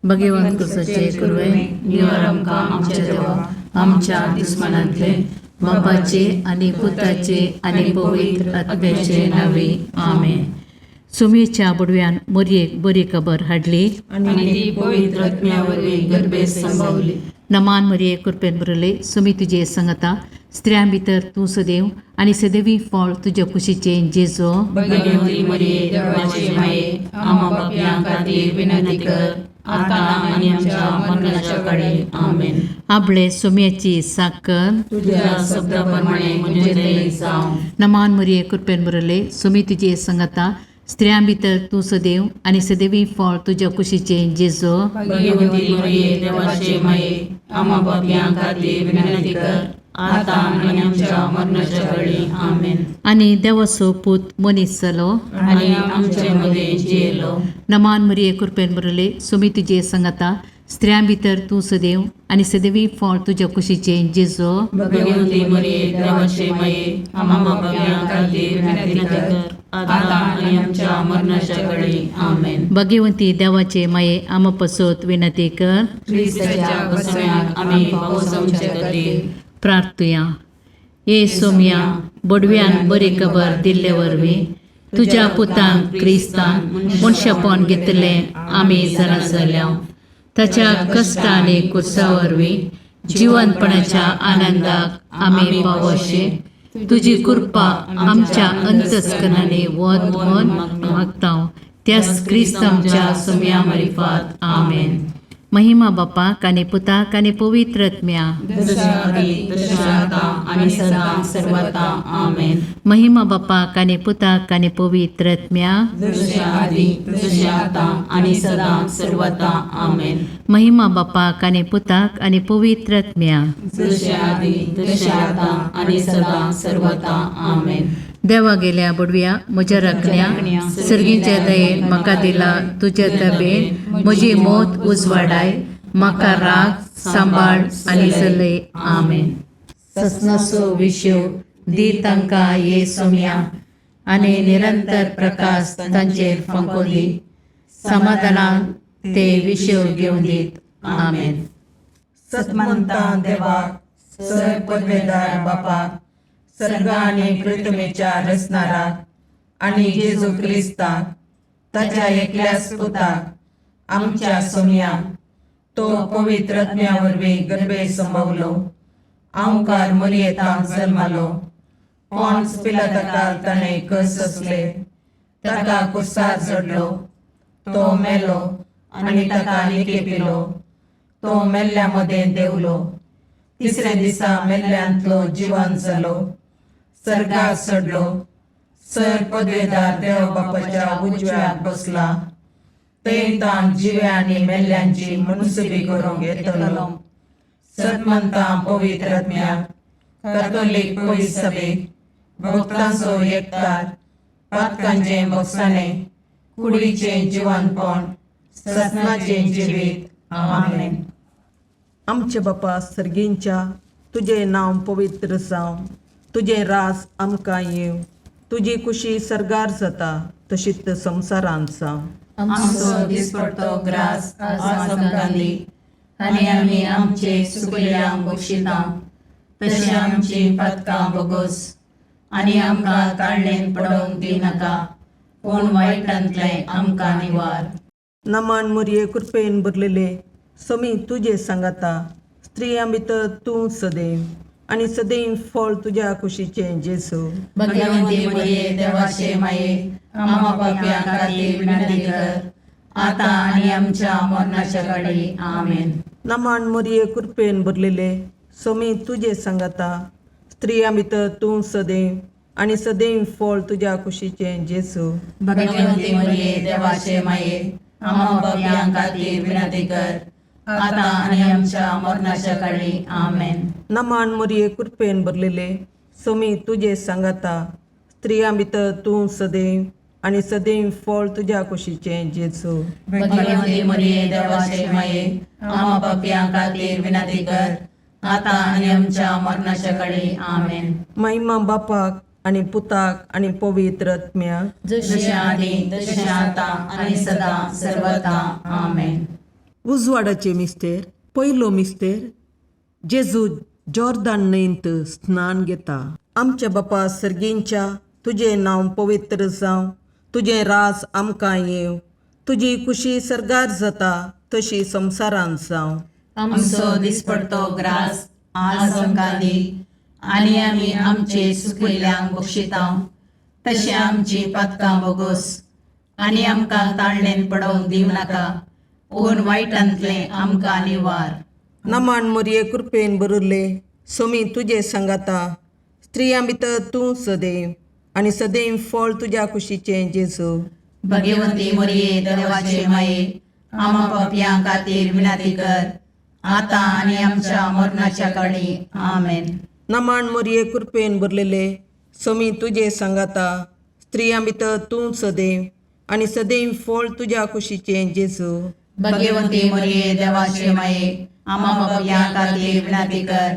भगवंत सचे कुर्वे निवर आमकां आमच्या देवा आमच्या दुस्मनांतले बापाचे आनी पुताचे आनी पवित्र आत्म्याचे नावे आमेन. सुमेच्या बुडव्यान मोरयेक बरी खबर हाडली आनी ती पवित्र आत्म्यावरवीं गर्भेत संभवली. नमान मरिये कृपेन बरले सुमी तुजे संगता स्त्रियां भितर तूं सदैव आनी सदैवी फळ तुज्या कुशीचे जेजो. भगवंती मरिये देवाचे माये आम्हा पापयां खातीर विनंती कर आता आनी आमच्या मरणाच्या काळी आमेन. आपले सुम्याची साकर तुझ्या शब्दाप्रमाणे म्हणजे दयेक जावं. नमान मरिये कृपेन बरले सुमी तुजे संगता स्त्रियां भितर तूं सदैव आनी सदैवी फळ तुज्या कुशीचे जेजो. भगवंती मरिये देवाचे माये आम्हा पापयां खातीर विनंती कर आता आनी आमच्या मरणाच्या काळी आमेन. आनी देवाचो पूत मनीस जालो आनी आमचे मदें जियेलो. नमान मरिये कृपेन बरले सुमी तुजे संगता स्त्रियां भितर तूं सदैव आनी सदैवी फळ तुज्या कुशीचे जेजो. भगवंती मरिये देवाचे माये आम्हा पापयां खातीर विनंती कर आता आनी आमच्या मरणाच्या काळी आमेन. भगवंती देवाचे माये आम पसोत विनंती कर. ख्रिस्ताच्या बसण्याक आमी पावस आमचे खातीर प्रार्थुया. ये सोम्या बडव्यान बरी खबर दिल्ले वरवीं तुज्या पुतान क्रिस्तान मनशापण घेतलें आमी जाणा जाल्या. ताच्या कश्ट आनी कुर्सा वरवीं जिवंतपणाच्या आनंदाक आमी पावशे तुजी कृपा आमच्या अंतस्करणाने वत म्हूण मागता. त्याच क्रिस्त आमच्या सोम्या मार्फत आमेन. महिमा बापाक आनी पुताक आनी पवित्र आत्म्या जशा आदी तशा आता आनी सदां सर्वदा आमेन. महिमा बापाक आनी पुताक आनी पवित्र आत्म्या जशा आदी तशा आता आनी सदां सर्वदा आमेन. महिमा बापाक आनी पुताक आनी पवित्र आत्म्या जशा आदी तशा आता आनी सदां सर्वदा आमेन. देवा गेल्या बुडव्या म्हज्या राखण्या सर्गीच्या दयेन म्हाका दिला तुज्या तबेन म्हजी मोत उजवाडाय म्हाका राख सांबाळ आनी चलय आमेन. ससनाचो विशो दी तांकां ये सोम्या आनी निरंतर प्रकाश तांचेर फंकोन दी. समाधानान ते विशो घेवन दीत आमेन. सतमंता देवाक सर पदवेदार बापाक सर्ग आनी पृथ्वीच्या रचणाराक आनी जेजू क्रिस्ताक ताच्या एकल्याच पुताक आमच्या सोम्याक तो पवित्र आत्म्या वरवीं गर्भेत संभवलो. आमकां मरियेंत जल्मालो. पोंच पिलाताकाल ताणें कस सोंसले. ताका कुर्सार चडलो. तो मेलो आनी ताका निकेपिलो. तो मेल्ल्या मदें देवलो. तिसरे दिसा मेल्ल्यांतलो जिवंत जालो. सर्गाक चडलो. सर पदवेदार देव बापाच्या उजव्याक बसला. थंय ताण जिव्या आनी मेल्ल्यांची मनसुबी करूंक येतलो. सतमंतां पवित्र आत्म्याक कातोलीक पयस सभेक भक्तांचो एकठार पातकांचें बगसाणें कुडीचें जिवंतपण सतनाचें जिवीत आमेन. आमचे बापा सर्गींच्या तुझे नांव पवित्र जावं. तुझे रास आमकां येव. तुजी कुशी सर्गार जाता तशीच संवसारांत जावं. आमचो दिसपडटो ग्रास आज आमकां दी आनी आमी आमचे सुकल्यांक बक्षिता तशें आमची पातकां बोगोस आनी आमकां काळणेन पडोवंक दिनाका पूण वायटांतलें आमकां निवार. नमान मरिये कृपेन भरलेले समी तुजे सांगाता स्त्रियां भितर तूं सदैव आनी सदैव फळ तुज्या कुशीचें जेजू. भगवंती मरिये देवाचे माये आम्हा पापयां खातीर विनंती कर आता आनी आमच्या मरणाच्या काळी आमेन. नमान मरिये कृपेन भरलेले समी तुजे सांगाता स्त्रियां भितर तूं सदैव आनी सदैव फळ तुज्या कुशीचें जेजू. भगवंती मरिये देवाचे माये आम्हा पापयां खातीर विनंती कर आता आनी आमच्या मरणाच्या काळी आमेन. नमान मरिये कृपेन भरलेले समी तुजे सांगाता स्त्रियां भितर तूं सदैव आनी सदैव फळ तुज्या कुशीचें जेजू. भगवंती मरिये देवाचे माये आम्हा पापयां खातीर विनंती कर आता आनी आमच्या मरणाच्या काळी आमेन. महिमा बापाक आनी पुताक आनी पवित्र आत्म्याक जशें आदी तशें आता आनी सदां सर्वदा आमेन. उजवाडाचे मिस्तेर पयलो मिस्तेर जेजू जॉर्दान न्हंयेंत स्नान घेता. आमच्या बापा सर्गेंच्या तुजें नांव पवित्र जावं, तुजें राज आमकां येवं, तुजी कुशी सरगार जाता तशी संवसारांत जावं. आमचो दिसपडतो ग्रास आज आमकां दी, आनी आमी आमचे सुकिल्ल्यांक बक्षितांव, तशें आमची पातकां बोगोस, आनी आमकां ताळणेन पडोवंक दिवं नाका, पूण वायटांतलें आमकां निवार. नमान मोरये कृपेन बरुल्ले सोमी तुजे सांगाता, स्त्रियां भितर तूं सदैव, आनी सदैव फळ तुज्या कुशीचें जेजू. भगवंती मोरये देवाचे माये, आमा पापयां खातीर विनाती कर, आतां आनी आमच्या मरणाच्या काळी. आमेन. नमान मोरये कृपेन भरलेले सोमी तुजे सांगाता, स्त्रियां भितर तूं सदैव, आनी सदैव फळ तुज्या कुशीचें जेजू. भगवंती मोरये देवाचे माये, आमा पापयां खातीर विनाती कर,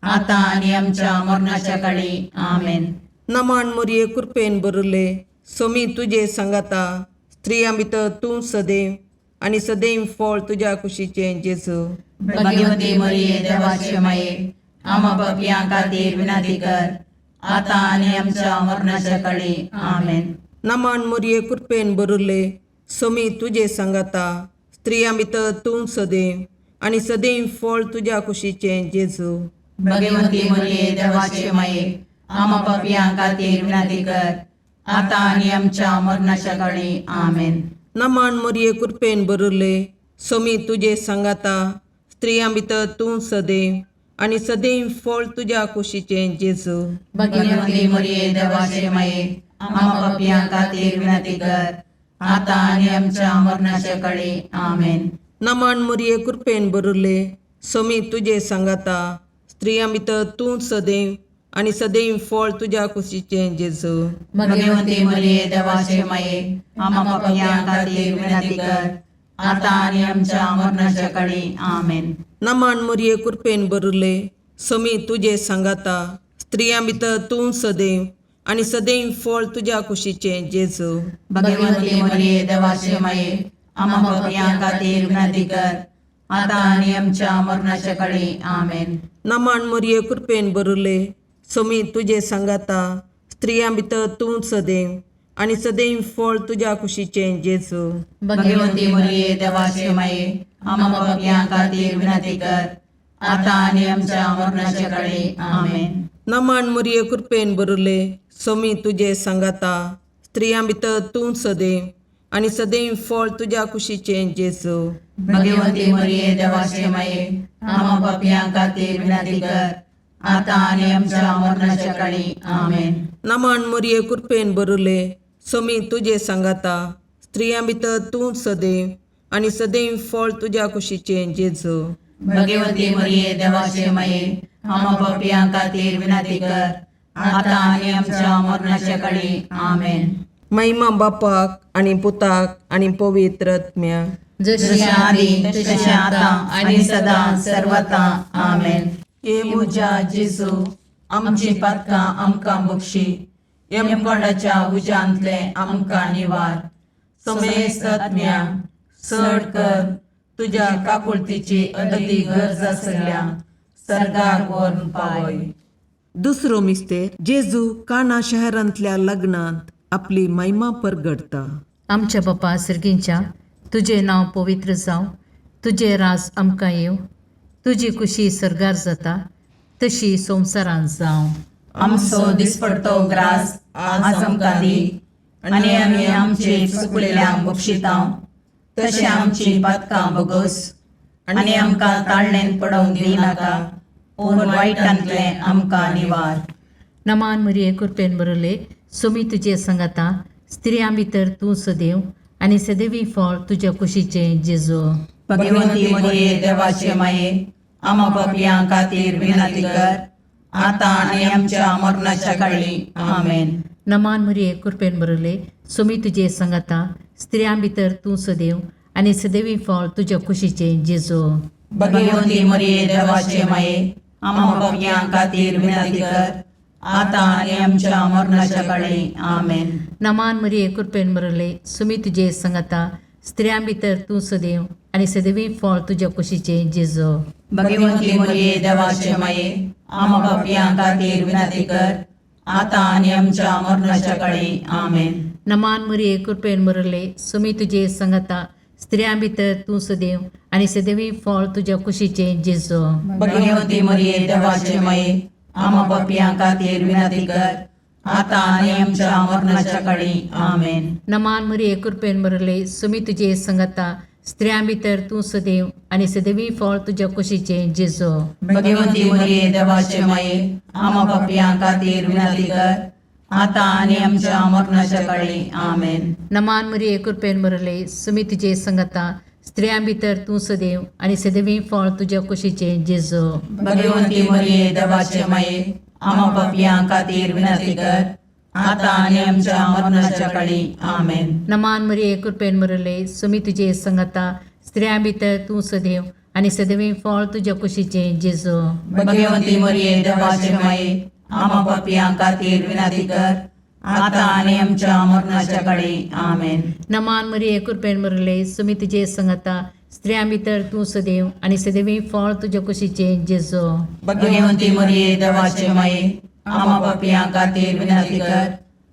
आतां आनी आमच्या मरणाच्या काळी. आमेन. नमान मोरये कृपेन भरले सोमी तुजे सांगाता, स्त्रियां भितर तूं सदैव, आनी सदैव फळ तुज्या कुशीचें जेजू. भगवंती मोरये देवाचे माये, आमा पापयां खातीर विनाती कर, आतां आनी आमच्या मरणाच्या काळी. आमेन. नमान मोरये कृपेन भरले सोमी तुजे सांगाता, स्त्रियां भितर तूं सदैव, आनी सदैव फळ तुज्या कुशीचें जेजू. भगवंती मोरये देवाचे माये, आमा पापयां खातीर विनाती कर, आतां आनी आमच्या मरणाच्या काळी. आमेन. नमान मोरये कृपेन भरले सोमी तुजे सांगाता, स्त्रियां भितर तूं सदैव, आनी सदैव फळ तुज्या कुशीचें जेजू. भगवंती मोरये देवाचे माये, आमा पापयां खातीर विनाती कर, आतां आनी आमच्या मरणाच्या काळी. आमेन. नमान मोरये कृपेन भरले सोमी तुजे सांगाता, स्त्रियां भितर तूं सदैव, आनी सदैव फळ तुज्या कुशीचें जेजू. भगवंती मोरये देवाचे माये, आमा पापयां खातीर विनाती कर, आतां आनी आमच्या मरणाच्या काळी. आमेन. नमान मोरये कृपेन भरले सोमी तुजे सांगाता, स्त्रियां भितर तूं सदैव, आनी सदैव फळ तुज्या कुशीचें जेजू. भगवंती मोरये देवाचे माये, आमा पापयां खातीर विनाती कर, आतां आनी आमच्या मरणाच्या काळी. आमेन. नमान मोरये कृपेन भरले सोमी तुजे सांगाता, स्त्रियां भितर तूं सदैव, आनी सदैव फळ तुज्या कुशीचें जेजू. भगवंती मोरये देवाचे माये, आमा पापयां खातीर विनाती कर, आतां आनी आमच्या मरणाच्या काळी. आमेन. नमान मोरये कृपेन भरले सोमी तुजे सांगाता, स्त्रियां भितर तूं सदैव, आनी सदैव फळ तुज्या कुशीचें जेजू. भगवंती मोरये देवाचे माये, आमा पापयां खातीर विनाती कर, आतां आनी आमच्या मरणाच्या काळी. आमेन. नमान मोरये कृपेन भरले सोमी तुजे सांगाता, स्त्रियां भितर तूं सदैव, आनी सदैव फळ तुज्या कुशीचें जेजू. भगवंती मोरये देवाचे माये, आमा पापयां खातीर विनाती कर, आतां आनी आमच्या मरणाच्या काळी. आमेन. महिमा बापाक आनी पुताक आनी पवित्र आत्म्याक, जशी आदी तशी आतां आनी सदां सर्वता. आमेन. हे म्हज्या जेजू, आमची पातकां आमकां बक्षी, यमकोंडाच्या उज्यांतले आमकां निवार. समेस्त आत्म्याक चड कर, तुज्या काकुळतीची अदी गरज आसल्यान सर्गाक व्हरून पावय. दुसरो मिस्तेर जेजू काना शहरांतल्या लग्नांत आपली महिमा परगडता. आमच्या बापा सर्गींच्या तुजें नांव पवित्र जावं, तुजें राज आमकां येवं, तुजी कुशी सरगार जाता तशी संवसारांत जावं. आमचो दिसपडतो ग्रास आज आमकां दी, आनी आमी आमचे चुकलेल्यांक बक्षितांव, तशें आमची पातकां बोगोस, आनी आमकां ताळणेन पडोवंक दिवं नाका, पूण वायटांतलें आमकां निवार. नमान मोरये कृपेन भरले सोमी तुजे सांगाता, स्त्रियां भितर तूं सदैव, आनी सदैवी फळ तुज्या कुशीचें जेजू. भगवंती मोरये देवाचे माये, आमा पापयां खातीर विनाती कर, आतां आनी आमच्या मरणाच्या काळी. आमेन. नमान मोरये कृपेन भरले सोमी तुजे सांगाता, स्त्रियां भितर तूं सदैव, आनी सदैवी फळ तुज्या कुशीचें जेजू. भगवंती मोरये देवाचे माये, आमा पापयां खातीर विनाती कर, आतां आनी आमच्या मरणाच्या काळी. आमेन. नमान मोरये कृपेन भरले सोमी तुजे सांगाता, स्त्रियां भितर तूं सदैव, आणि सदैवी फळ तुझ्या कुशीचे जेजू. भगवंती मरिये देवाचे माये आम्हा पापियां खातीर विनंती कर आता आणि आमच्या मरणाच्या काळी आमेन. नमान मरिये कृपेन बरले सुमी तुझे संगता स्त्रियां भितर तू सदैव आणि सदैवी फळ तुझ्या कुशीचे जेजू. भगवंती मरिये देवाचे माये आम्हा पापियां खातीर विनंती कर आता आणि आमच्या मरणाच्या काळी आमेन. नमान मरिये कृपेन बरले सुमी तुझे संगता स्त्रियां भितर तू सदैव आणि सदैवी फळ तुझ्या कुशीचे जेजू. भगवंती मरिये देवाचे माये आम्हा पापियां खातीर विनंती कर आता आणि आमच्या मरणाच्या काळी आमेन. नमान मरिये कृपेन बरले सुमी तुझे संगता स्त्रियां भितर तू सदैव आणि सदैवी फळ तुझ्या कुशीचे जेजू. भगवंती मरिये देवाचे माये आम्हा पापियां खातीर विनंती कर आता आणि आमच्या मरणाच्या काळी आमेन. नमान मरिये कृपेन बरले सुमी तुझे संगता स्त्रियां भितर तू सदैव आणि सदैवी फळ तुझ्या कुशीचे जेजू. भगवंती मरिये देवाचे माये आम्हा पापियां खातीर विनंती कर आता आणि आमच्या मरणाच्या काळी आमेन. नमान मरिये कृपेन बरले सुमी तुझे संगता स्त्रियां भितर तू सदैव आणि सदैवी फळ तुझ्या कुशीचे जेजू. भगवंती मरिये देवाचे माये आम्हा पापियां खातीर विनंती कर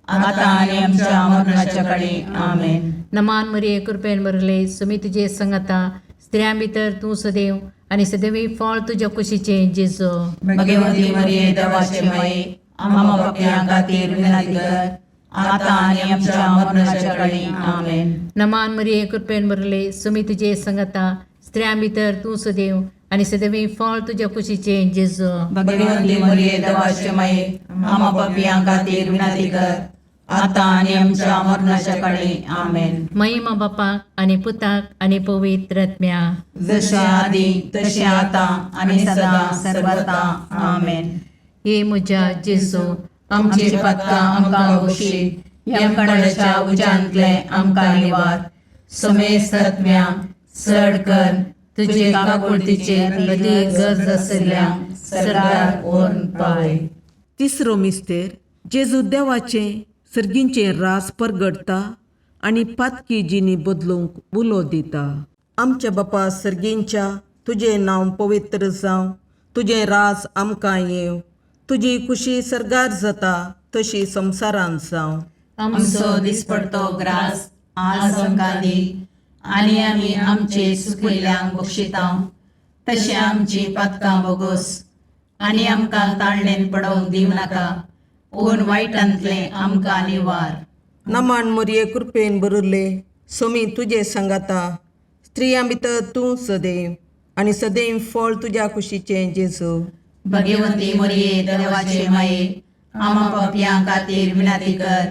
आता आणि आमच्या मरणाच्या काळी आमेन. नमान मरिये कृपेन बरले सुमी तुझे संगता स्त्रियां भितर तू सदैव आणि सदैवी फळ तुझ्या कुशीचे जेजू. भगवंती मरिये देवाचे माये आम्हा पापियां खातीर विनंती कर आता आणि आमच्या मरणाच्या काळी आमेन. नमान मरिये कृपेन बरले सुमी तुझे संगता स्त्रियां भितर तू सदैव आणि सदैवी फळ तुझ्या कुशीचे जेजू. भगवंती मरिये देवाचे माये आम्हा पापियां खातीर विनंती कर आता आणि आमच्या मरणाच्या काळी आमेन. महिमा बापाक आणि पुताक आणि पवित्र आत्म्या जसे आधी तसे आता आणि सदा सर्वदा आमेन. हे म्हज्या जेजू आमची पत्कां आमकां बक्षी यमकणाच्या उजांतले आमकां निवार. समेस्त आत्म्या चड कर तुजे काकुळतीचेर कधी गरज आसल्यांक सरकार ओन पाय. तिसरो मिस्तेर जेजू देवाचे सर्गींचे रास परगडता आणि पातकी जिनी बदलूंक उलो दिता. आमच्या बापा सर्गींच्या तुझे नांव पवित्र जावं, तुझे रास आमकां येव, तुजी खुशी सरगार जाता तशी संवसारांत जावं. आमचो दिसपडतो ग्रास आज आमकां दी आनी आमी आमचे सुकयल्यांक बक्षितांव. तशें आमची पातकां बोगोस आनी आमकां ताळणेन पडोवंक दिवं नाका पूण वायटांतले आमकां निवार. नमान मरिये कृपेन बरले सोमी तुझे सांगाता स्त्रियां भितर तूं सदैव आणि सदैव फळ तुझ्या कुशीचे जेजू. भगवंती मरिये देवाचे माये आम्हा पापियां खातीर विनंती कर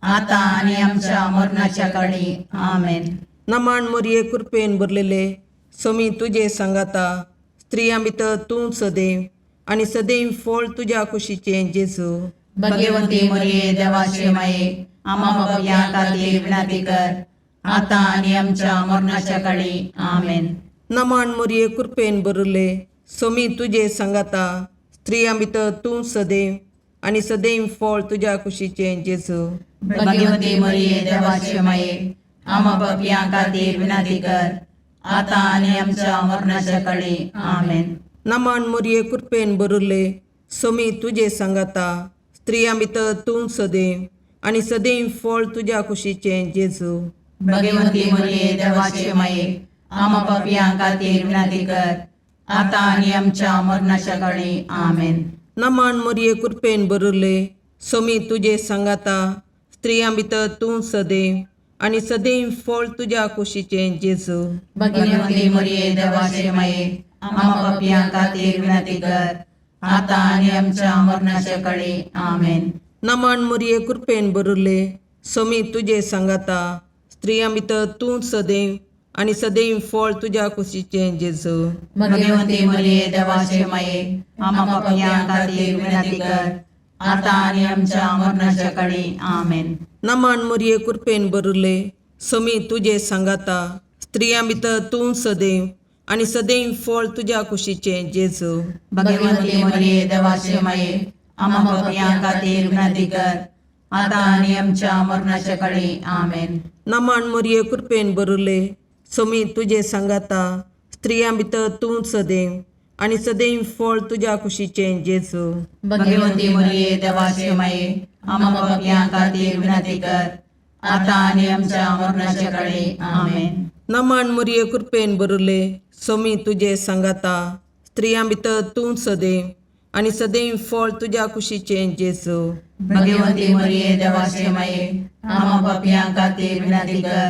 आता आनी आमच्या मरणाच्या काळी आमेन. नमान मरिये कृपेन बरलेले सोमी तुझे सांगाता स्त्रियां भितर तूं सदैव आणि सदैव फळ तुझ्या कुशीचे जेजू. भगवंती मरिये देवाचे माये आम्हा पापियां खातीर विनंती कर आता आनी आमच्या मरणाच्या काळी आमेन. नमान मरिये कृपेन बरले सोमी तुझे सांगाता स्त्रियां भितर तूं सदैव आणि सदैव फळ तुझ्या कुशीचे जेजू. भगवंती मरिये देवाचे माये आम्हा पापियां खातीर विनंती कर आता आनी आमच्या मरणाच्या काळी आमेन. नमान मरिये कृपेन बरले सोमी तुझे सांगाता स्त्रियां भितर तूं सदैव आणि सदैव फळ तुझ्या कुशीचे जेजू. भगवंती मरिये देवाचे माये आम्हा पापियां खातीर विनंती कर आता आनी आमच्या मरणाच्या काळी आमेन. नमान मरिये कृपेन बरले सोमी तुझे सांगाता स्त्रियां भितर तूं सदैव आणि सदैव फळ तुझ्या कुशीचे जेजू. भगवंती मरिये देवाचे माये आम्हा पापियां खातीर विनंती कर आता आनी आमच्या मरणाच्या काळी आमेन. नमान मरिये कृपेन बरले सोमी तुझे सांगाता स्त्रियां भितर तूं सदैव आणि सदैव फळ तुझ्या कुशीचे जेजू. भगवंती मरिये देवाचे माये आम्हा पापियां खातीर विनंती कर आता आनी आमच्या मरणाच्या काळी आमेन. नमान मरिये कृपेन बरले सोमी तुझे सांगाता स्त्रियां भितर तूं सदैव आणि सदैव फळ तुझ्या कुशीचे जेजू. भगवंती मरिये देवाचे माये आम्हा पापियां खातीर विनंती कर आता आनी आमच्या मरणाच्या काळी आमेन. नमान मरिये कृपेन बरले सोमी तुझे सांगाता स्त्रियां भितर तूं सदैव आनी सदैव फळ तुज्या कुशीचे जेजू. भगवंती मरिये देवाचे माये आम्हा पापियां खातीर विनंती कर आता आणि आमच्या मरणाच्या काळी आमेन. नमन मुरये कृपेन बरले सोमी तुझे सांगाता स्त्रियां भितर तूं सदैव आनी सदैव फळ तुज्या कुशीचे जेजू. भगवंती मरिये देवाचे माये आम्हा पापियां खातीर विनंती कर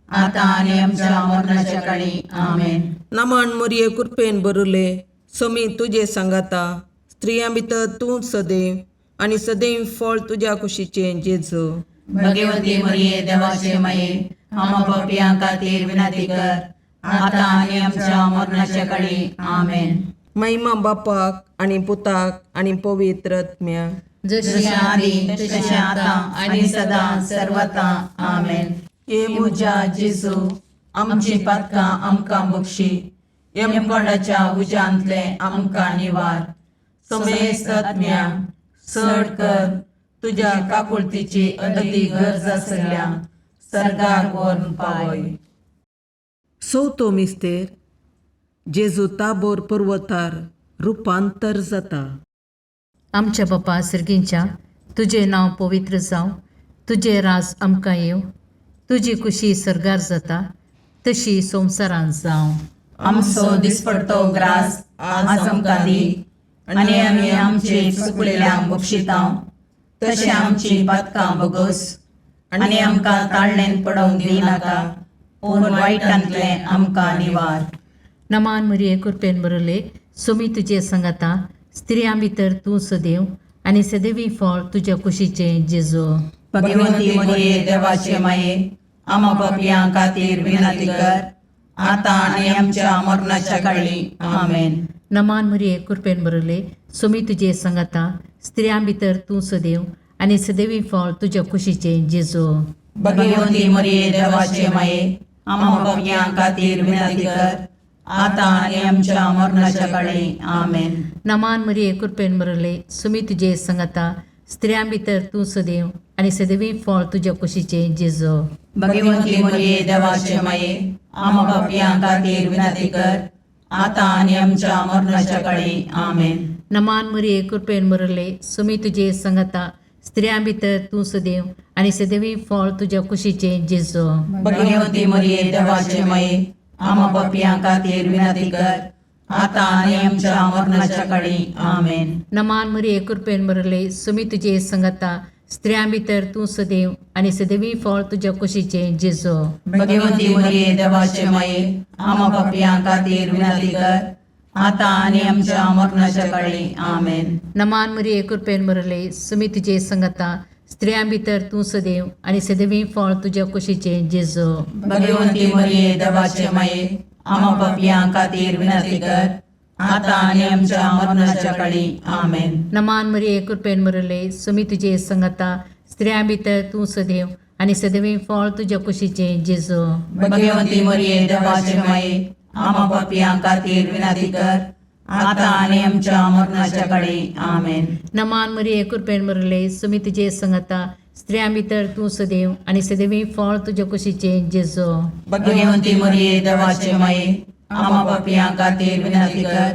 आता आणि आमच्या मरणाच्या काळी आमेन. नमन मुरये कृपेन बरले सोमी तुझे सांगाता स्त्रियां भितर तूं सदैव आनी सदैव फळ तुज्या कुशीचे जेजू. भगवंती मरिये देवाचे माये आम्हा पापियां खातीर विनंती कर आता आणि आमच्या मरणाच्या काळी आमेन. महिमा बापाक आनी पुताक आनी पवित्र आत्म्याक. जशी आदी तशी आता आणि सदा सर्वता आमेन. ये मुजा जेजू आमची पातकां आमकां बक्षी. यमकोंडाच्या उज्यांतले आमकां निवार. समेस्त आत्म्या चड कर तुज्या काकुळतीची अदी गरज आसल्या सर्गाक व्हरून पावय. चवथो मिस्तेर जेजू ताबोर पर्वतार रुपांतर जाता. आमच्या बापा सर्गींच्या तुझे नांव पवित्र जावं, तुझे राज आमकां येव, तुजी कुशी सर्गार जाता तशी संवसारांत जावं. आमचो दिसपडतो ग्रास आज आमकां दी आनी आमी आमचे चुकलेल्यांक बक्षितांव तशें आमची पातकां बोगोस आनी आमकां ताळणेन पडोवंक दिनाका पूण वायटांतले आमकां निवार. नमान मरिये कृपेन बरले सोमी तुजे सांगाता स्त्रियां भितर तूं सदैव आनी सदैवी फळ तुज्या कुशीचे जेजू. भगवंती मरिये देवाचे माये आम्हा पापियां खातीर विनंती कर आता आणि आमच्या मरणाच्या काळी आमेन. नमान मरिये कृपेन बरले सोमी तुजे सांगाता स्त्रियां भितर तूं सदैव आनी सदैवी फळ तुज्या कुशीचे जेजू. भगवंती मरिये देवाचे माये आम्हा पापियां खातीर विनंती कर आता आणि आमच्या मरणाच्या काळी आमेन. नमान मरिये कृपेन बरले सोमी तुजे सांगाता स्त्रियां भितर तूं सदैव आनी सदैवी फळ तुज्या कुशीचे जेजू. भगवंती मरिये देवाचे माये आम्हा पापियां खातीर विनंती कर आता आणि आमच्या मरणाच्या काळी आमेन. नमान मरिये कृपेन बरले सोमी तुजे सांगाता स्त्रियां भितर तूं सदैव आनी सदैवी फळ तुज्या कुशीचे जेजू. भगवंती मरिये देवाचे माये आम्हा पापियां खातीर विनंती कर आता आणि आमच्या मरणाच्या काळी आमेन. नमान मरिये कृपेन बरले सोमी तुजे सांगाता स्त्रियां भितर तूं सदैव आनी सदैवी फळ तुज्या कुशीचे जेजू. भगवंती मरिये देवाचे माये आम्हा पापियां खातीर विनंती कर आता आणि आमच्या मरणाच्या काळी आमेन. नमान मरिये कृपेन बरले सोमी तुजे सांगाता स्त्रियां भितर तूं सदैव आनी सदैवी फळ तुज्या कुशीचे जेजू. भगवंती मरिये देवाचे माये आम्हा पापियां खातीर विनंती कर आता आणि आमच्या मरणाच्या काळी आमेन. नमान मरिये कृपेन बरले सोमी तुजे सांगाता स्त्रियां भितर तूं सदैव आनी सदैवी फळ तुज्या कुशीचे जेजू. भगवंती मरिये देवाचे माये आम्हा पापियां खातीर विनंती कर आता आणि आमच्या मरणाच्या काळी आमेन. नमान मरिये कृपेन बरले सोमी तुजे सांगाता स्त्रियां भितर तूं सदैव आनी सदैवी फळ तुज्या कुशीचे जेजू. भगवंती मरिये देवाचे माये आम्हा पापियां खातीर विनंती कर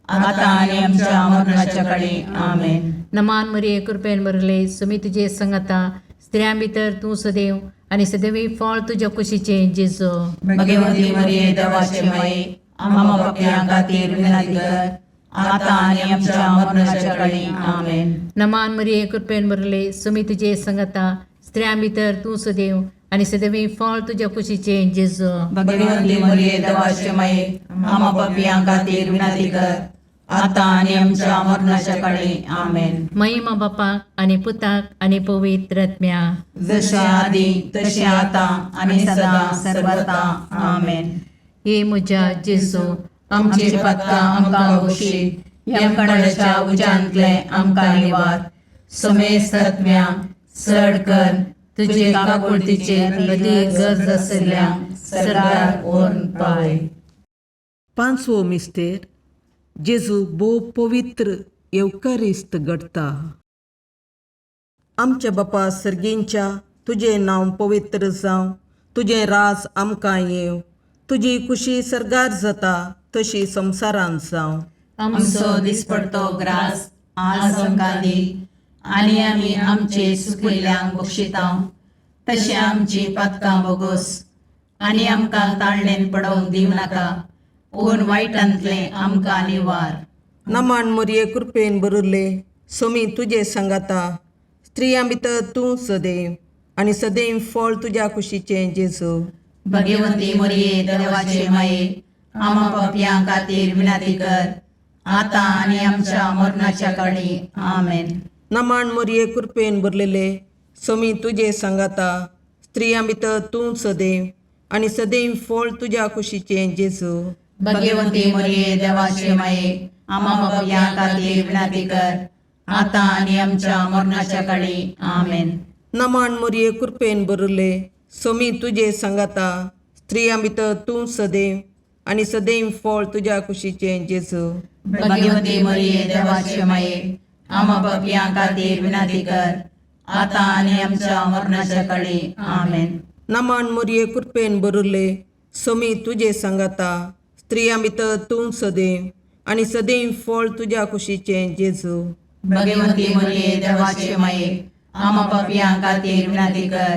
आता आणि आमच्या मरणाच्या काळी आमेन. नमान मरिये कृपेन बरले सोमी तुजे सांगाता स्त्रियां भितर तूं सदैव आनी सदैवी फळ तुज्या कुशीचे जेजू. भगवंती मरिये देवाचे माये आम्हा पापियां खातीर विनंती कर आता आणि आमच्या मरणाच्या काळी आमेन. नमान मरिये कृपेन बरले सोमी तुजे सांगाता स्त्रियां भितर तूं सदैव आनी सदैवी फळ तुज्या कुशीचे जेजू. भगवंती मरिये देवाचे माये आम्हा पापियां खातीर विनंती कर आता आणि आमच्या मरणाच्या काळी आमेन. महिमा बापाक आनी पुताक आनी पवित्र आत्म्याक. जशे आदी तशे आता आणि सदा सर्वता आमेन. हे म्हज्या जेजू आमची पातकां आमकां बक्षी. यमकणाच्या उज्यांतले आमकां निवार. समेस्त आत्म्या चड कर तुजे काकुळतीचे अदीक गरज आसल्यांक सर्गार व्हरून पावय. पांचवो मिस्तेर जेजू भोव पवित्र येवकारिस्त घडता. आमच्या बापा सर्गींच्या तुजें नांव पवित्र जावं, तुजें राज आमकां येव, तुजी कुशी सरगार जाता तशी संवसारांत जावं. आमचो दिसपडतो ग्रास आज आमकां दी, आनी आमी आमचे सुकिल्ल्यांक बक्षितांव. तशें आमची पातकां बोगोस, आनी आमकां ताळणेन पडोवंक दिवं नाका, पूण वायटांतलें आमकां निवार. नमान मोरये कृपेन बरिल्ले, सोमी तुजे सांगाता, स्त्रियां भितर तूं सदैव, आनी सदैव फळ तुज्या कुशीचें जेजू. भगवंती मोरये देवाचे माये, आमा पापयां खातीर विनाती कर, आतां आनी आमच्या मरणाच्या काळी. आमेन. नमान मोरये कृपेन बरलेले, सोमी तुजे सांगाता, स्त्रियां भितर तूं सदैव, आनी सदैव फळ तुज्या कुशीचें जेजू. भगवंती मोरये देवाचे माये, आमा पापयां खातीर विनाती कर, आतां आनी आमच्या मरणाच्या काळी. आमेन. नमान मोरये कृपेन बरले, सोमी तुजे सांगाता, स्त्रियां भितर तूं सदैव, आनी सदैव फळ तुज्या कुशीचें जेजू. भगवंती मोरये देवाचे माये, आमा पापयां खातीर विनाती कर, आतां आनी आमच्या मरणाच्या काळी. आमेन. नमान मोरये कृपेन बरले, सोमी तुजे सांगाता, स्त्रियां भितर तूं सदैव, आनी सदैव फळ तुज्या कुशीचें जेजू. भगवंती मोरये देवाचे माये, आमा पापयां खातीर विनाती कर,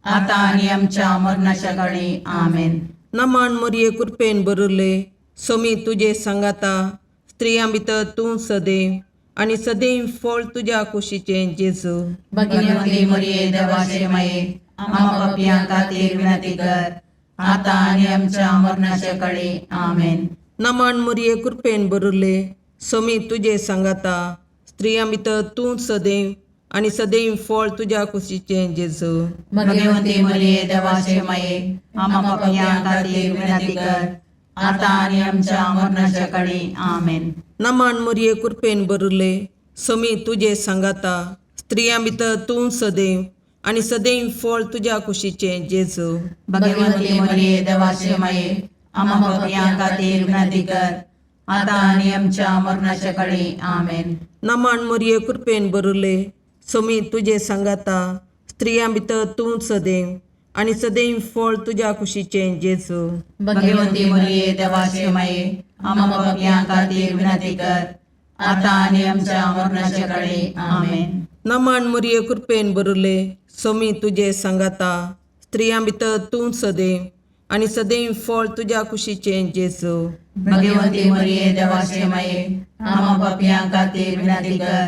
आतां आनी आमच्या मरणाच्या काळी. आमेन. नमान मोरये कृपेन बरले, सोमी तुजे सांगाता, स्त्रियां भितर तूं सदैव, आनी सदैव फळ तुज्या कुशीचें जेजू. भगवंती मोरये देवाचे माये, आमा पापयां खातीर विनाती कर, आतां आनी आमच्या मरणाच्या काळी. आमेन. नमान मोरये कृपेन बरले, सोमी तुजे सांगाता, स्त्रियां भितर तूं सदैव, आनी सदैव फळ तुज्या कुशीचें जेजू. भगवंती मोरये देवाचे माये, आमा पापयां खातीर विनाती कर, आतां आनी आमच्या मरणाच्या काळी. आमेन. नमान मोरये कृपेन बरले, सोमी तुजे सांगाता, स्त्रियां भितर तूं सदैव, आनी सदैव फळ तुज्या कुशीचें जेजू. भगवंती मोरये देवाचे माये, आमा पापयां खातीर विनाती कर, आतां आनी आमच्या मरणाच्या काळी. आमेन. नमान मोरये कृपेन बरले, सोमी तुजे सांगाता, स्त्रियां भितर तूं सदैव, आनी सदैव फळ तुज्या कुशीचें जेजू. भगवंती मोरये देवाचे माये, आमा पापयां खातीर विनाती कर, आतां आनी आमच्या मरणाच्या काळी. आमेन. नमान मोरये कृपेन बरले, सोमी तुजे सांगाता, स्त्रियां भितर तूं सदैव, आनी सदैव फळ तुज्या कुशीचें जेजू. भगवंती मोरये देवाचे माये, आमा पापयां खातीर विनाती कर,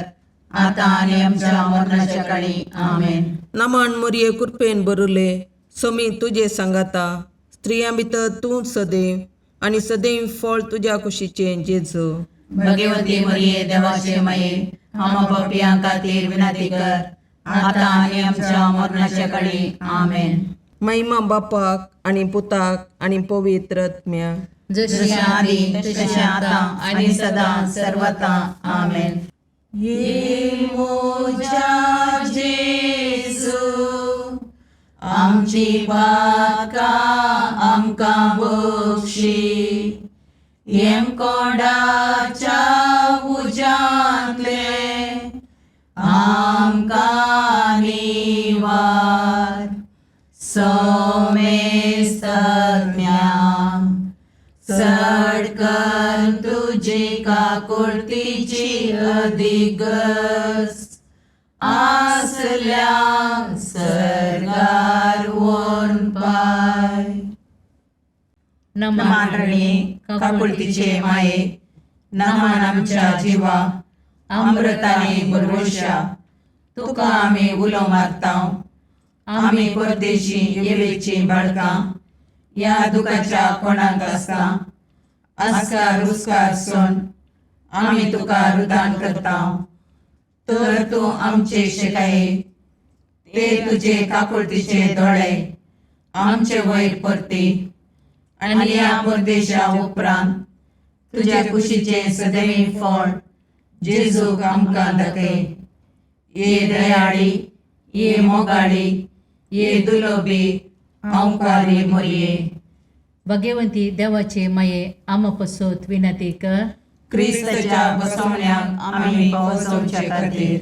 आतां आनी आमच्या मरणाच्या काळी. आमेन. नमान मोरये कृपेन बरले, सोमी तुजे सांगाता, स्त्रियां भितर तूं सदैव, आनी सदैव फळ तुज्या कुशीचें जेजू. भगवंती मोरये देवाचे माये, आमा पापयां खातीर विनाती कर, आतां आनी आमच्या मरणाच्या काळी. आमेन. महिमा बापाक आनी पुताक आनी पवित्र आत्म्याक, जशें आदी तशें आतां आनी सदां सर्वता. आमेन. ये मोजा जेजू, आमची पातकां आमकां बक्षी, येम कोणाच्या उजांतले आमकां निवार. सोमेस्त सडकन तुजी काकुळतीची अधिगस, आसल्या सरगार वोन पाय. नमान रणे काकुळतीचे माये, नमान आमच्या जिवा, अमृताने भरवशा, तुका आमी उलो मारतांव. आमी परदेशी येवेची बाळकां, या दुखाच्या कोणाक आसता, आस्कार उस्कार सोन आमी तुका रुदान करतांव. तर तूं आमचे शिकाये, ते तुजे काकुळतीचे दोळे आमचे वयर परती, आनी या परदेशा उपरांत तुज्या कुशीचे सदैव फळ जेजूक आमकां दाखय. ये दयाळी, ये मोगाळी, ये दुलोबी, अवकारी मोरये. भगवंती देवाचे माये, आमा पसोत विनंती कर. क्रिस्ताच्या बसवण्याक आमी पावसोवचे खातीर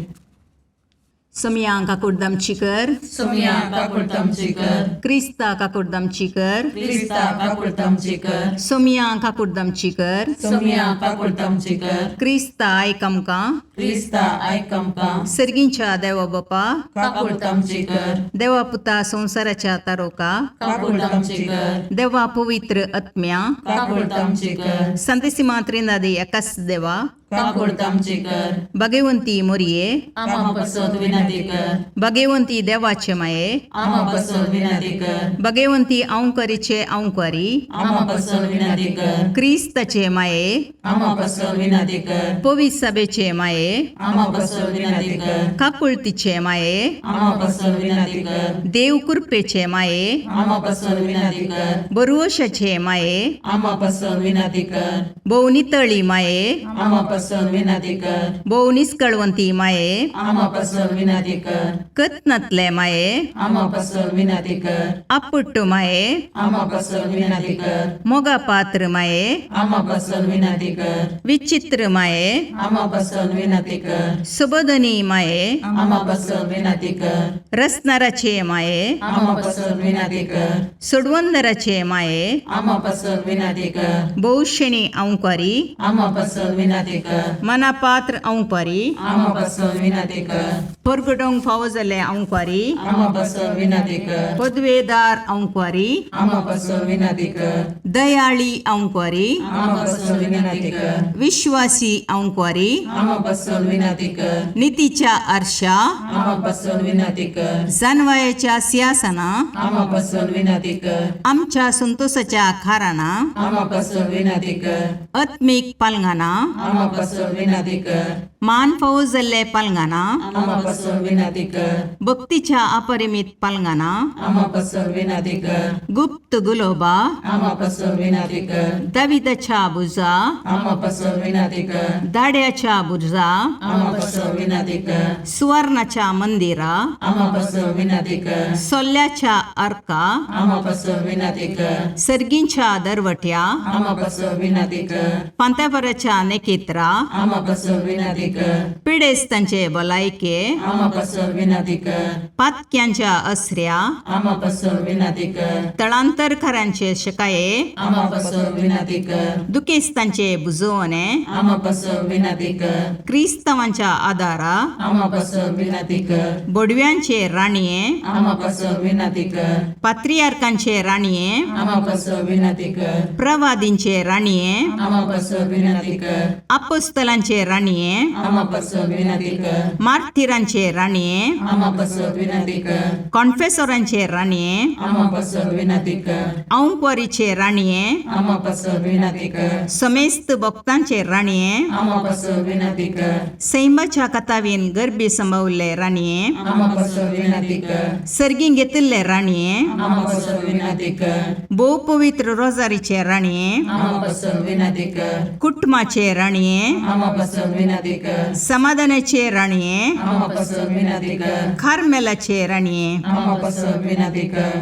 सोमिया काकुर्दमचीकर, सोमिया काकुर्दमचीकर, क्रिस्ता काकुर्दमचीकर, क्रिस्ता काकुर्दमचीकर, सोमिया काकुर्दमचीकर, सोमिया काकुर्दमचीकर, क्रिस्ता आयकमका, क्रिस्ता आयकमका, सर्गींच्या देवा बापा, काकुर्दमचीकर, देवा पुता संसाराच्या तारोका, काकुर्दमचीकर, देवा पवित्र आत्म्या, काकुर्दमचीकर, संतसिमा त्रिनादी एकाच देवा, काकुर्दमचीकर, भगवंती मोरये, आमा पसोद विनंती कर, भगवंती देवाचे माये, आमा पसोद विनंती कर, भगवंती औंकरीचे औंकारी, आमा पसोद विनंती कर, क्रिस्ताचे माये, आमा पसोद विनंती कर, पवित्र सभेचे माये, आमा पसोद विनंती कर, काकुळतीचे माये, आमा पसोद विनंती कर, देव कृपेचे माये, आमा पसोद विनंती कर, बरुवशाचे माये, आमा पसोद विनंती कर, भोवनितळी माये, आमा पसोद विनंती कर, भोवनिस्कळवंती माये, आमा पसोद विनंती कर, कतनातले माये, आमा पसोद विनंती कर, अपुट्टू माये, आमा पसोद विनंती कर, मोगा पात्र माये, आमा पसोद विनंती कर, विचित्र माये, आमा पसोद विनंती कर, सुबोधनी माये, आमा पसोद विनंती कर, रसनाराचे माये, आमा पसोद विनंती कर, सुडवंदराचे माये, आमा पसोद विनंती कर, बहुशणी औंकारी, आमा पसोद विनंती कर, मनापात्र औंकारी, आमा पसोद विनंती कर, परगडोंग फावो जाल्ले औंकारी, आमा पसोद विनंती कर, पदवेदार औंकारी, आमा पसोद विनंती कर, दयाळी औंकारी, आमा पसोद विनंती कर, विश्वासी औंकारी, आमा पसोद विनंती कर, नीतीच्या आरशा, आमा पसोद विनंती कर, जानवायाच्या सिंहासना, आमा पसोद विनंती कर, आमच्या संतोषाच्या खाराना, आमा पसोद विनंती कर, आत्मिक पालंगाना, आमा पसोद विनंती कर, मान फावो जाल्ले पालंगाना, आमा पसोद विनंती कर, भक्तीच्या अपरिमित पालंगाना, आमा पसोद विनंती कर, गुप्त गुलोबा, आमा पसोद विनंती कर, दाविदाच्या बुजा, आमा पसोद विनंती कर, दाड्याच्या बुजा, आमा पसोद विनंती कर, सुवर्णाच्या मंदिरा, आमा पसोद विनंती कर, सोल्ल्याच्या अर्का, आमा पसोद विनंती कर, सर्गींच्या दरवट्या, आमा पसोद विनंती कर, पांत्यापराच्या नेकेत्रा, आमा पसोद विनंती कर, पिडेस्तांचे भलायके, आमा पसोद विनंती कर, पातक्यांच्या अस्र्या, आमा पसोद विनंती कर, तळांतरकारांचे शकाये, आमा पसोद विनंती कर, दुखेस्तांचे बुजवणे, आमा पसोद विनंती कर, क्रिस्तवांच्या आदारा, आमा पसोद विनंती कर, बोडव्यांचे राणीये, आमा पसोद विनंती कर, पात्रियार्कांचे राणीये, आमा पसोद विनंती कर, प्रवादींचे राणीये, आमा पसोद विनंती कर, अपोस्तलांचे राणीये, आमा पसोद विनंती कर, मार्थिरांचे राणीये, आमा पसोद विनंती कर, कॉन्फेसोरांचे राणीये, आमा पसोद विनंती कर, औंकवारीचे राणीये, आमा पसोद विनंती कर, समेस्त भक्तांचे राणीये, आमा पसोद विनंती कर, सैमाच्या कथावीन गर्भी संभवले राणीये, आमा पसोद विनंती कर, सर्गीं घेतिल्ले राणीये, आमा पसोद विनंती कर, भोव पवित्र रोजारीचे राणीये, आमा पसोद विनंती कर, कुटुंबाचे राणीये, आमा पसोद विनंती कर, समाधानाचे राणीये, आमा पसोद विनंती कर, खारमेलाचे राणीये, आमा पसोद विनंती कर,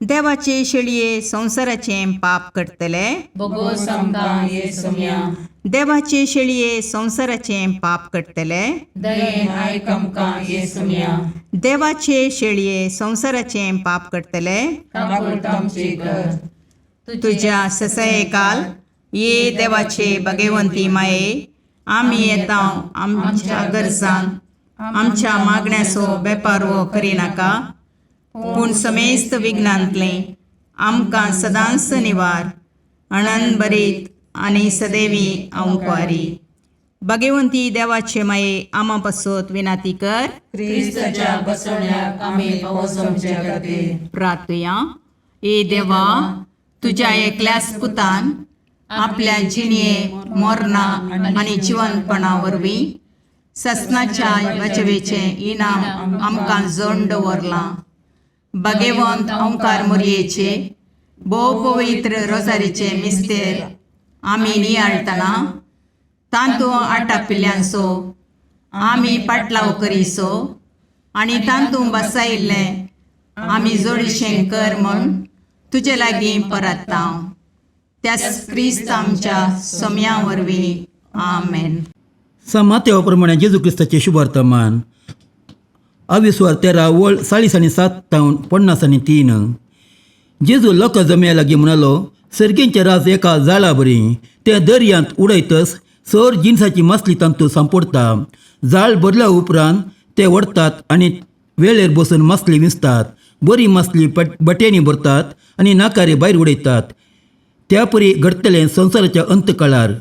देवाचे शेळये संसाराचे पाप करतले, बोगोस आमकां येसुम्या, देवाचे शेळये संसाराचे पाप करतले, दयेन आयक आमकां येसुम्या, देवाचे शेळये संसाराचे पाप करतले, काकुळतामची कर, तुझ्या ससये काल ये देवाचे भगवंती माये, आम्ही येता आमच्या गरजांक आमच्या मागण्याचो बेपारवो करिनाका, पूण समेस्त विघ्नांतले आमकां सदांच निवार, आनंद बरीत आनी सदैवी औंकवारी. भगवंती देवाचे माये आमा पासत विनाती कर. क्रिस्ताच्या बसवण्याक आमी पावसोमचे खातीर प्रार्थया. ए देवा, तुझ्या एकल्याच पुतान आपल्या जिणये मोरणा आनी जिवंतपणा वरवीं ससनाच्या वाचवेचे इनाम आमकां जोडून दवरलां. भगवंत ओंकार मोरयेचे भोव पवित्र रोजारीचे मिस्तेर आमी नियाळतना तांतूं आटापिल्ल्यांचो आमी पाटलाव करिसो आनी तांतूं बसायिल्लें आमी जोडीशें कर म्हूण तुजे लागीं परतता. त्याच क्रिस्त आमच्या सोम्या वरवीं. आमेन. समात प्रमाणे जेजू क्रिस्ताचे शुभ वर्तमान. अविस्वार 13 वळ 40:7-50:3. जेजू लोक जम्या लागीं म्हणालो, सर्गेंचें राज एका जाळा बरी. ते दर्यांत उडयतस सर जिन्साची मासली तांतू सांपडटा. जाळ भरल्या उपरांत ते वडतात आनी वेळेर बसून मासली विंचतात. बरी मासली बट्यांनी भरतात आनी नाकारे भायर उडयतात. त्या परी घडतलें संवसाराच्या अंतकाळार.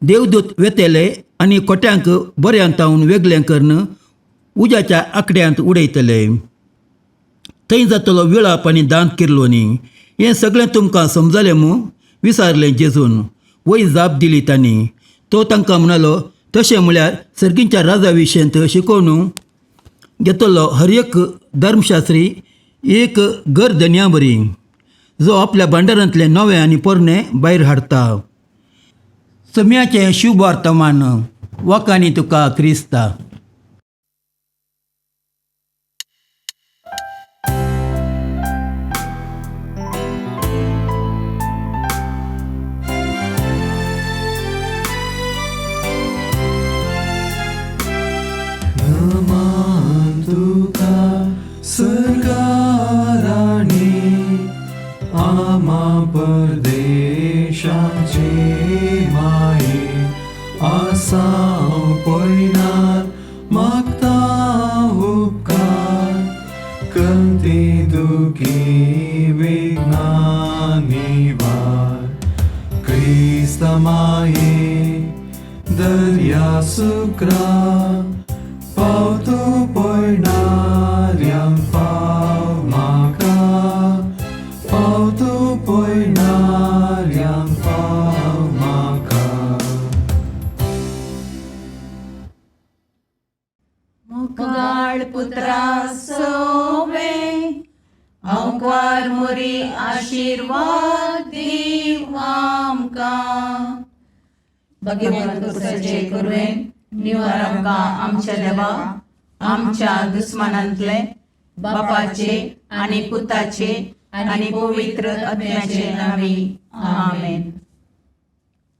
देवदूत वेतेले आनी कोट्यांक बऱ्यांतावन वेगळें करून उज्याच्या आंकड्यांत उडयतले. थंय जातलो विळाप आनी दांत किर्लोनी. हें सगळें तुमकां समजलें मू? विचारलें जेजून. वय जाप दिली तांणी. तो तांकां म्हणालो, तशें म्हळ्यार सर्गींच्या राजा विशयंत शिकोवन घेतलो हर एक धर्मशास्त्री एक गरदन्या बरी, जो आपल्या भांडारांतलें नवें आनी पोरणें भायर हाडटा. सम्याचें शुभ वर्तमान. वखाणी तुका क्रिस्ता. नमन तुका सर्गाराणी, आमा परदेशाचे माये. आसां पयनार मागता उपकार, कंती दुखी वेदनानी वार. क्रिस्ता माये दर्या सुक्रा, पावतो पयणाऱ्यांक पाव म्हाका. पावतो पयणाऱ्यांक पाव म्हाका. मुगाळ पुत्रा सोवे, अवकार मोरी आशीर्वाद दीव आमकां. भगवंत तुझे करुवेन निवार आमकां आमच्या देवा, आमच्या दुस्मानांतले बापाचे आनी पुताचे आनी पवित्र आत्म्याचे नांवी. आमेन.